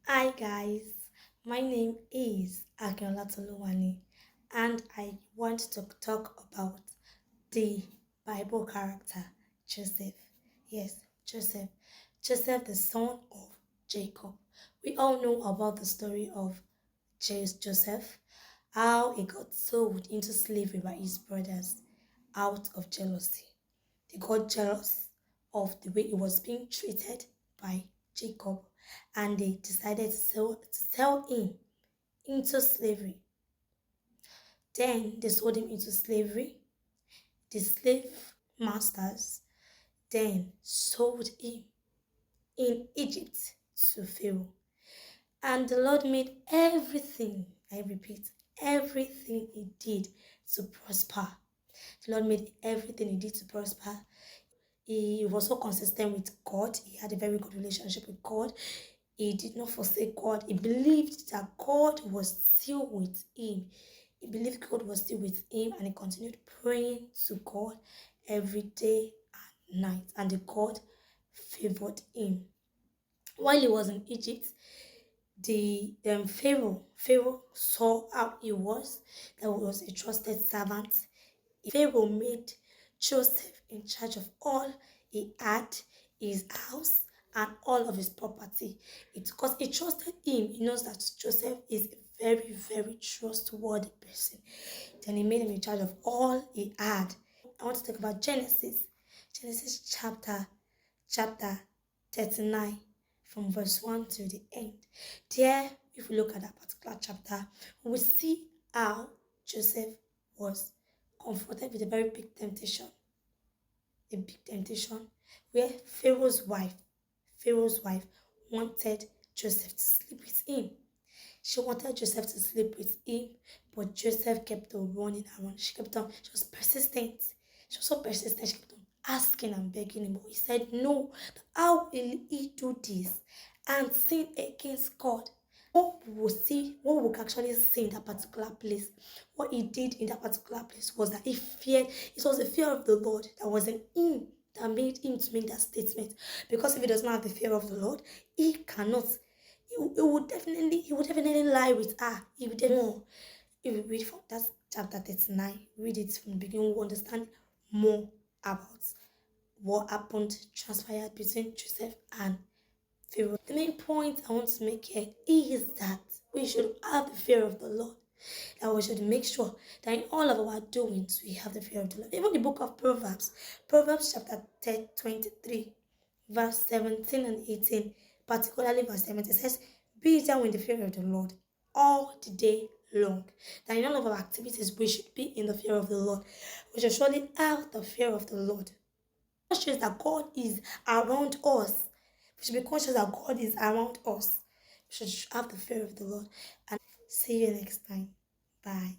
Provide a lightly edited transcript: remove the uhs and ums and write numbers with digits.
Hi guys, my name is Akinola Toluwani and I want to talk about the Bible character Joseph. Yes, Joseph. Joseph, the son of Jacob. We all know about the story of Joseph, how he got sold into slavery by his brothers out of jealousy. They got jealous of the way he was being treated by Jacob, and they decided to sell him into slavery. Then they sold him into slavery. The slave masters then sold him in Egypt to Pharaoh. And the Lord made everything, I repeat, everything he did to prosper. The Lord made everything he did to prosper. He was so consistent with God. He had a very good relationship with God. He did not forsake God. He believed that God was still with him. He believed God was still with him, and he continued praying to God every day and night. And the God favored him. While he was in Egypt, the Pharaoh saw how he was. That was a trusted servant. Pharaoh made Joseph in charge of all he had, his house, and all of his property. It's because he trusted him. He knows that Joseph is a very, very trustworthy person. Then he made him in charge of all he had. I want to talk about Genesis. Genesis chapter 39 from verse 1 to the end. There, if we look at that particular chapter, we see how Joseph was confronted with a very big temptation. A big temptation where Pharaoh's wife wanted Joseph to sleep with him. She wanted Joseph to sleep with him, but Joseph kept on running around. She was persistent. She was so persistent. She kept on asking and begging him, but he said, no, how will he do this and sin against God? What we actually see in that particular place, what he did in that particular place was that he feared. It was the fear of the Lord that was in him that made him to make that statement. Because if he does not have the fear of the Lord, he cannot. He would definitely lie with her. He would more. If we read from that chapter 39, read it from the beginning, we will understand more about what happened, transpired between Joseph and Pharaoh. The main point I want to make here is that we should have the fear of the Lord. That we should make sure that in all of our doings we have the fear of the Lord. Even the book of Proverbs chapter 23, verse 17 and 18, particularly verse 17 says, be thou in the fear of the Lord all the day long. That in all of our activities we should be in the fear of the Lord. We should surely have the fear of the Lord. Conscious that God is around us. We should be conscious that God is around us. We should have the fear of the Lord. And see you next time. Bye.